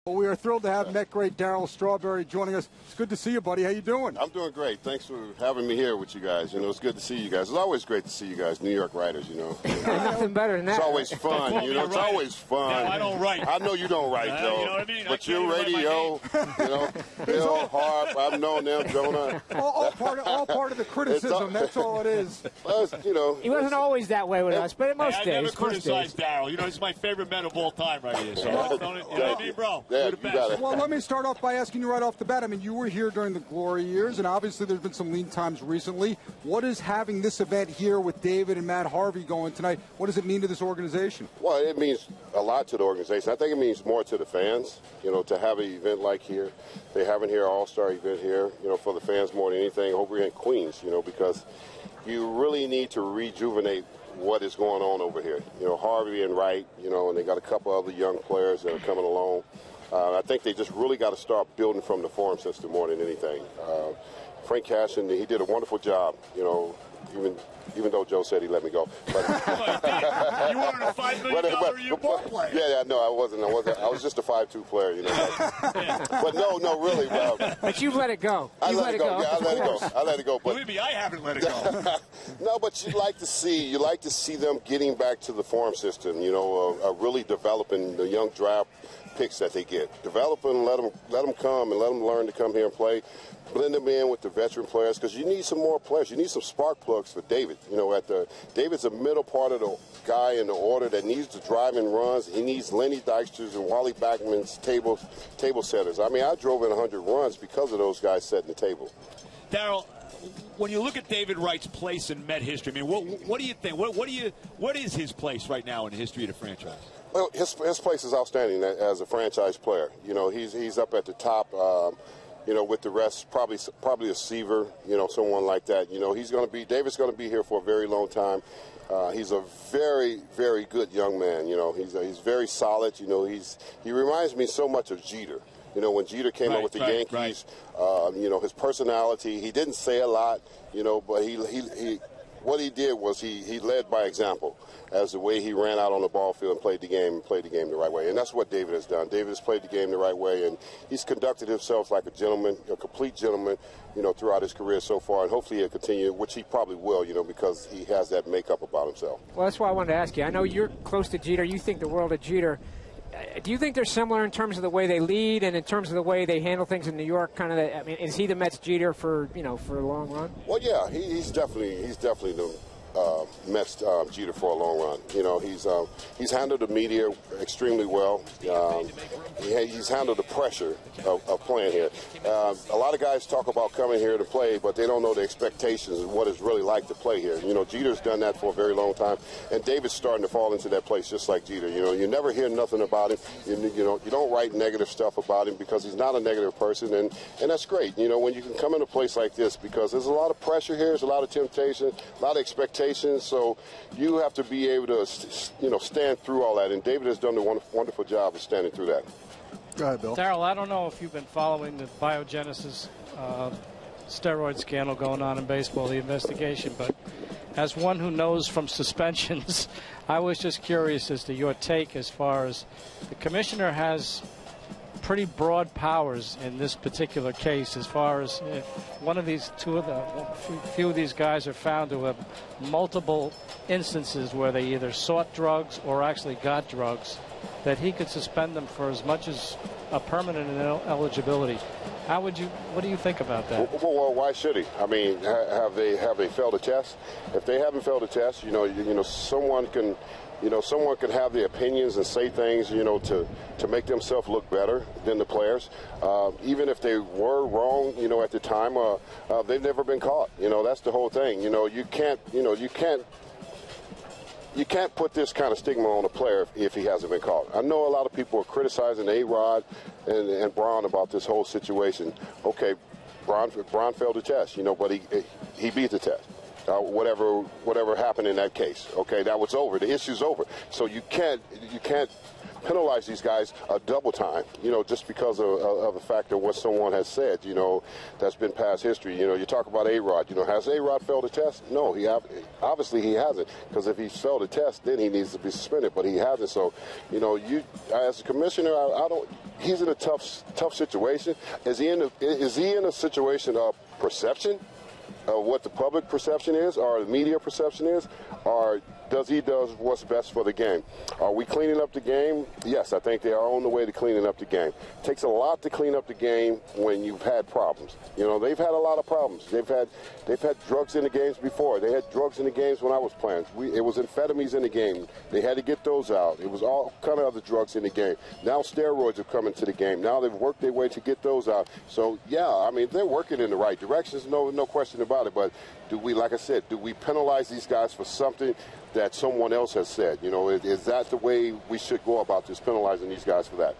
Well, we are thrilled to have Met great Darryl Strawberry joining us. It's good to see you, buddy. How you doing? I'm doing great. Thanks for having me here with you guys. You know, it's good to see you guys. It's always great to see you guys, New York writers, you know. Nothing better than that. It's always fun, you know. It's always fun. No, I don't write. I know you don't write, though. You know what I mean? But your radio, you know, Bill, Harp, I've known them, Jonah. All part of the criticism. That's all it is. You know, he wasn't always that way with us, but at most I days. never criticized Darryl. You know, he's my favorite man of all time right here. So, you know what I mean, bro? Yeah, You're the best. Well, let me start off by asking you right off the bat. I mean, you were here during the glory years, and obviously there's been some lean times recently. What is having this event here with David and Matt Harvey going tonight? What does it mean to this organization? Well, it means a lot to the organization. I think it means more to the fans, you know, to have an event like here. They have an all-star event here, you know, for the fans more than anything over here in Queens, you know, because you really need to rejuvenate what is going on over here. You know, Harvey and Wright, you know, and they got a couple other young players that are coming along. I think they just really got to start building from the farm system more than anything. Frank Cashin, he did a wonderful job, you know, even though Joe said he let me go. But, you weren't a $5 million a year ball player. Yeah, no, I wasn't. I was just a 5'2" player, you know. But no, really. But you've let it go. I let it go. Yeah, I let it go. But believe me, I haven't let it go. No, but you like to see them getting back to the farm system. You know, really developing the young draft picks that they get. Develop them, let them come and let them learn to come here and play. Blend them in with the veteran players because you need some more players. You need some spark plugs for David. You know, David's a middle part of the guy in the order that needs to drive and runs. He needs Lenny Dykstra's and Wally Backman's table setters. I mean, I drove in 100 runs because of those guys setting the table. Darryl, when you look at David Wright's place in Met history, I mean, what do you think? What is his place right now in the history of the franchise? Well, his place is outstanding as a franchise player. You know, he's up at the top. You know, with the rest, probably a Seaver, you know, someone like that. You know, David's going to be here for a very long time. He's a very, very good young man. You know, he's very solid. You know, he reminds me so much of Jeter. You know, when Jeter came up with the Yankees, you know, his personality. He didn't say a lot, you know, but what he did was he led by example as the way he ran out on the ball field and played the game the right way. And that's what David has done. David has played the game the right way, and he's conducted himself like a gentleman, a complete gentleman, you know, throughout his career so far. And hopefully he'll continue, which he probably will, you know, because he has that makeup about himself. Well, that's why I wanted to ask you. I know you're close to Jeter. You think the world of Jeter. Do you think they're similar in terms of the way they lead and in terms of the way they handle things in New York? I mean, is he the Mets Jeter for a long run? Well, yeah, he's definitely the Mets Jeter for a long run. You know, he's handled the media extremely well. He's handled the pressure of playing here. A lot of guys talk about coming here to play, but they don't know the expectations of what it's really like to play here. You know, Jeter's done that for a very long time, and David's starting to fall into that place just like Jeter. You know, you never hear nothing about him. You don't write negative stuff about him because he's not a negative person, and that's great. You know, when you can come in a place like this, because there's a lot of pressure here, there's a lot of temptation, a lot of expectations, so you have to be able to, you know, stand through all that, and David has done a wonderful job of standing through that. Go ahead, Bill. Darryl, I don't know if you've been following the biogenesis steroid scandal going on in baseball, the investigation, but as one who knows from suspensions, I was just curious as to your take as far as the commissioner has pretty broad powers in this particular case as far as if one of these few of these guys are found to have multiple instances where they either sought drugs or actually got drugs, that he could suspend them for as much as a permanent ineligibility. What do you think about that? Well, why should he? I mean, have they failed a test? If they haven't failed a test, someone can have the opinions and say things, to make themselves look better than the players. Even if they were wrong, at the time, they've never been caught. That's the whole thing. You can't put this kind of stigma on a player if he hasn't been caught. I know a lot of people are criticizing A-Rod and Braun about this whole situation. Okay, Braun failed the test, but he beat the test. Whatever happened in that case, okay, that was over. The issue's over. So you can't penalize these guys a double time, just because of the fact of what someone has said, that's been past history. You talk about A-Rod. Has A-Rod failed a test? No, obviously he hasn't, because if he's failed a test, then he needs to be suspended, but he hasn't. So, you as a commissioner, he's in a tough situation. Is he in a situation of perception, of what the public perception is, or the media perception is, or does what's best for the game? Are we cleaning up the game? Yes, I think they are on the way to cleaning up the game. It takes a lot to clean up the game when you've had problems. They've had a lot of problems. They've had drugs in the games before. They had drugs in the games when I was playing. It was amphetamines in the game. They had to get those out. It was all kind of other drugs in the game. Now steroids have come into the game. Now they've worked their way to get those out. So yeah, they're working in the right directions. No question about it. But do we penalize these guys for something that someone else has said? Is that the way we should go about this, penalizing these guys for that?